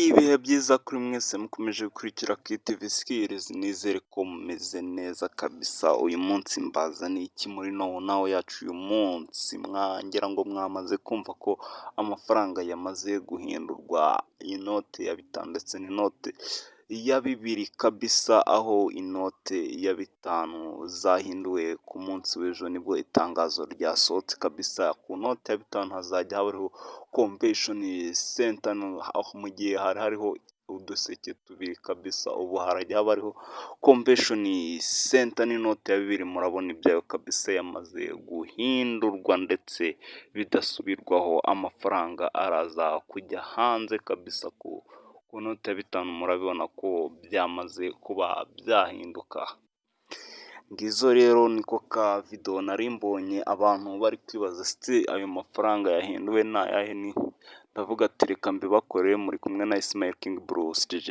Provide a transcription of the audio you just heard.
Ibihe byiza kuri mwese mukomeje gukurikira KTV Skills, nizere ko mumeze neza kabisa. Uyu munsi mbazaniye iki muri nawo yacu uyu munsi? Ngira ngo mwamaze kumva ko amafaranga yamaze guhindurwa, inote ya bitanu ndetse n'inote ya bibiri kabisa, aho inote ya bitanu zahinduwe ku munsi w'ejo, nibwo itangazo ryasohotse kabisa. Ku note ya bitanu hazajya habaho convention center, aho mu gihe hari hariho uduseke tubiri kabisa, ubu harajya haba hariho convention center. n'inote ya bibiri murabona ibyayo kabisa, yamaze guhindurwa ndetse bidasubirwaho. Amafaranga araza kujya hanze kabisa. Ku note ya bitanu murabibona ko byamaze kuba byahinduka. Ngizo rero niko ka video nari mbonye abantu bari kwibaza ayo mafaranga yahinduwe ni ayahe? Ndavuga ati reka mbibakore, muri kumwe na Ismail King Bruce DJ.